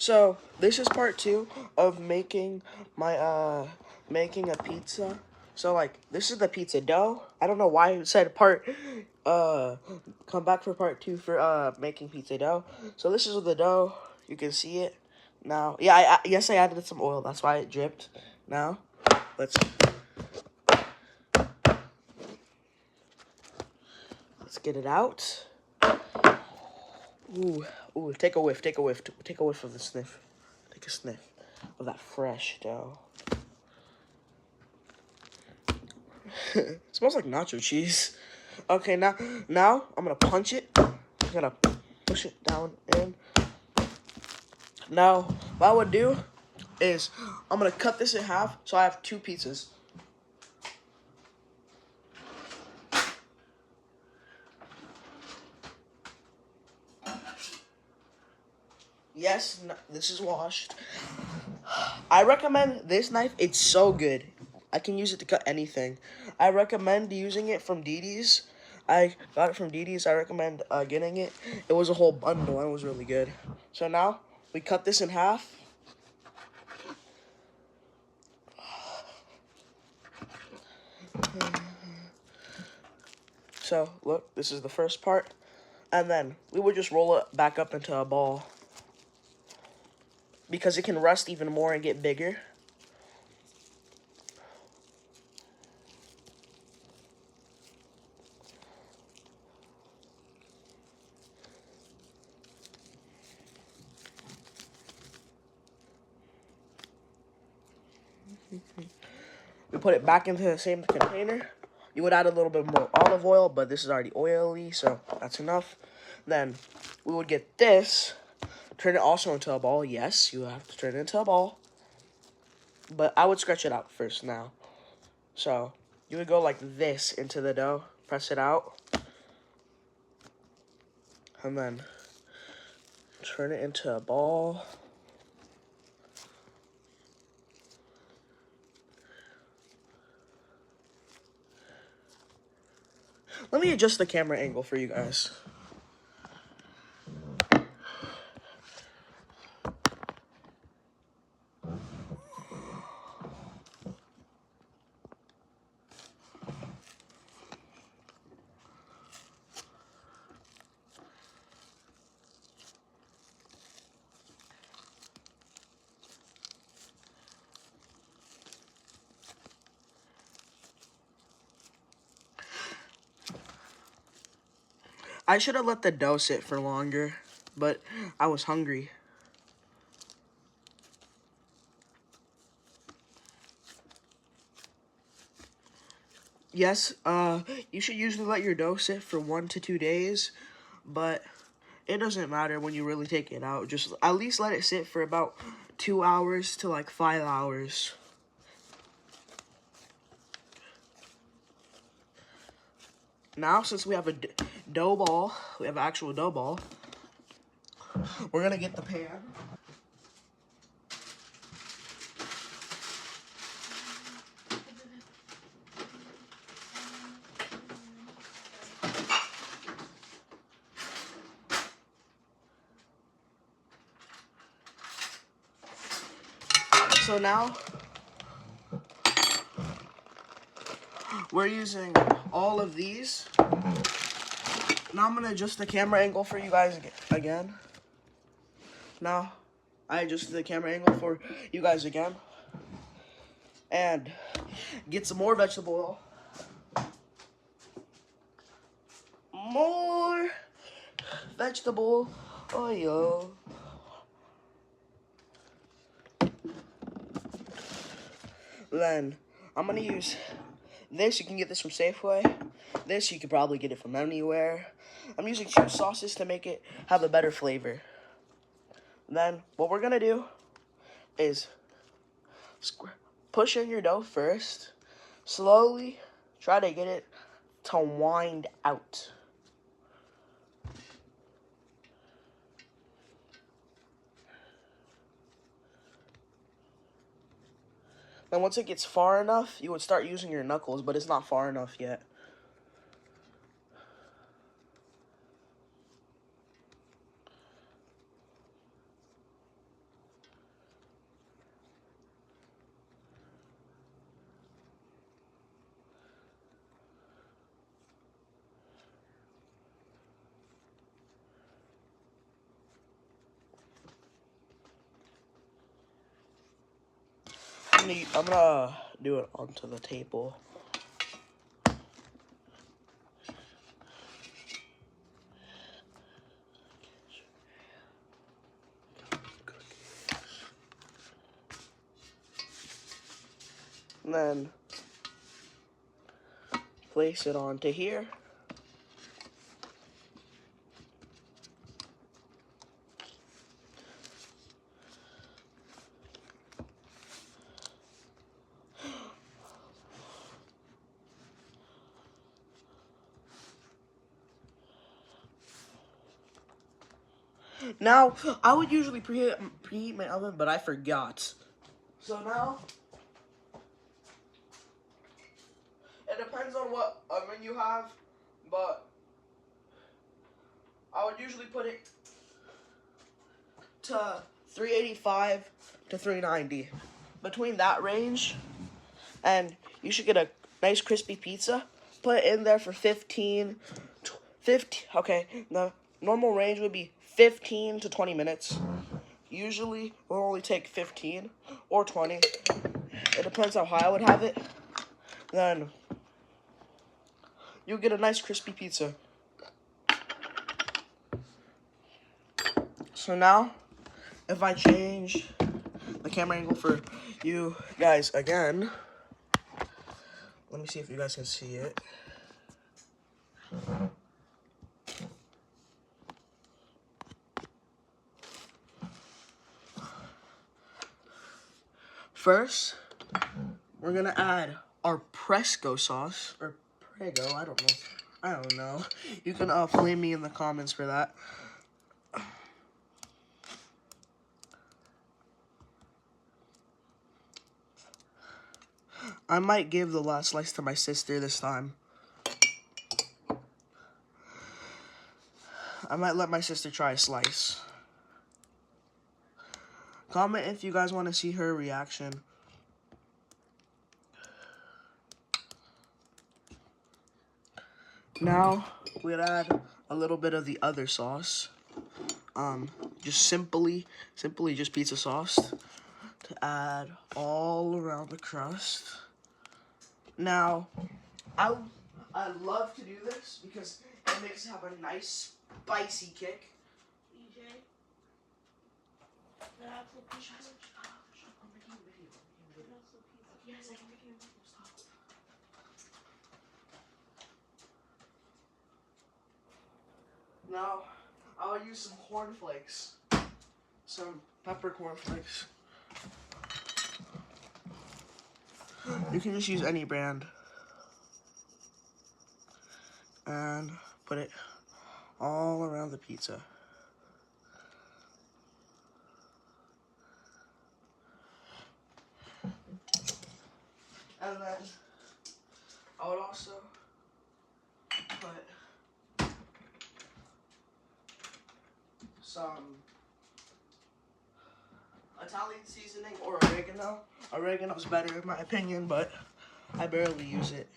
So this is part 2 of making my making a pizza. So like this is the pizza dough. I don't know why it said come back for part 2 for making pizza dough. So this is the dough. You can see it now. Yeah, yes I added some oil. That's why it dripped. Now let's get it out. Ooh, take a whiff, take a whiff, take a whiff of the sniff. Take a sniff of that fresh dough. It smells like nacho cheese. Okay, now I'm gonna punch it. I'm gonna push it down in. Now, what I would do is I'm gonna cut this in half so I have 2 pizzas. Yes, this is washed. I recommend this knife. It's so good. I can use it to cut anything. I recommend using it from DD's. I got it from DD's. I recommend getting it. It was a whole bundle and it was really good. So now we cut this in half. So look, this is the first part. And then we would just roll it back up into a ball, because it can rust even more and get bigger. We put it back into the same container. You would add a little bit more olive oil, but this is already oily, so that's enough. Then we would get this, turn it also into a ball. Yes, you have to turn it into a ball, but I would stretch it out first now. So you would go like this into the dough, press it out, and then turn it into a ball. Let me adjust the camera angle for you guys. I should have let the dough sit for longer, but I was hungry. Yes, you should usually let your dough sit for 1 to 2 days, but it doesn't matter when you really take it out. Just at least let it sit for about 2 hours to like 5 hours. Now, since we have a dough ball, we have an actual dough ball, we're gonna get the pan. So now, we're using all of these. Now I'm gonna adjust the camera angle for you guys again. Now, I adjusted the camera angle for you guys again. And get some more vegetable oil. More vegetable oil. Then I'm gonna use this. You can get this from Safeway. This you could probably get it from anywhere. I'm using 2 sauces to make it have a better flavor. Then what we're gonna do is push in your dough first. Slowly try to get it to wind out. Then once it gets far enough, you would start using your knuckles, but it's not far enough yet. I'm gonna do it onto the table. And then place it onto here. Now, I would usually preheat my oven, but I forgot. So now, it depends on what oven you have, but I would usually put it to 385 to 390. Between that range, and you should get a nice crispy pizza. Put it in there for 15, okay, the normal range would be 15 to 20 minutes. Usually, it will only take 15 or 20. It depends how high I would have it. Then, you'll get a nice crispy pizza. So now, if I change the camera angle for you guys again, let me see if you guys can see it. First, we're gonna add our Presco sauce, or Prego, I don't know. You can flame me in the comments for that. I might give the last slice to my sister this time. I might let my sister try a slice. Comment if you guys want to see her reaction. Now, we'd add a little bit of the other sauce. Just simply just pizza sauce to add all around the crust. Now, I love to do this because it makes it have a nice spicy kick. EJ? Yes, I can make you a video. Stop. Now, I'll use some cornflakes. Some pepper cornflakes. You can just use any brand. And put it all around the pizza. And then I would also put some Italian seasoning or oregano. Oregano's better in my opinion, but I barely use it.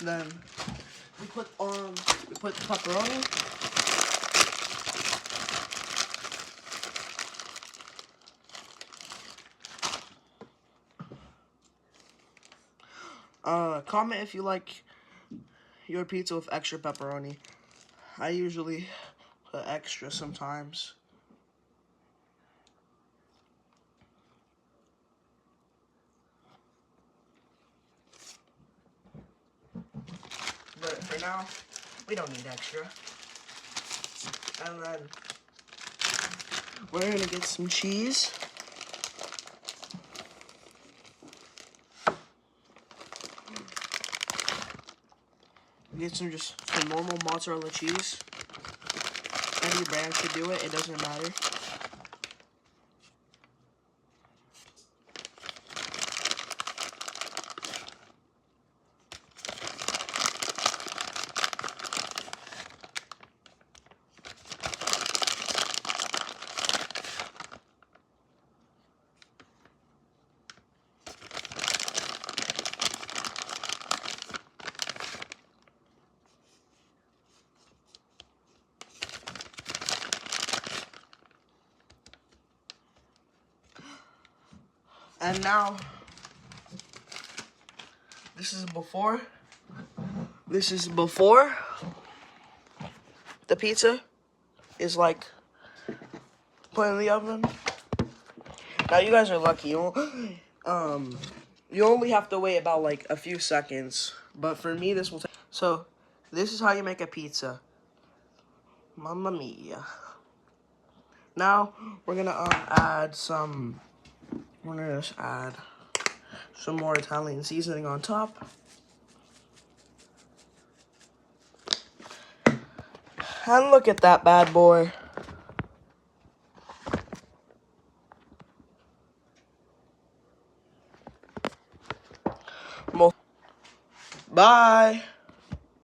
Then we put the pepperoni. Comment if you like your pizza with extra pepperoni. I usually put extra sometimes. But for now, we don't need extra. And then we're gonna get some cheese. Get some normal mozzarella cheese. Any brand should do it, it doesn't matter. And now, this is before. This is before the pizza is like put in the oven. Now you guys are lucky. You only have to wait about like a few seconds. But for me, this will take. So this is how you make a pizza. Mamma mia. Now we're gonna add some. We're gonna just add some more Italian seasoning on top. And look at that bad boy. Bye.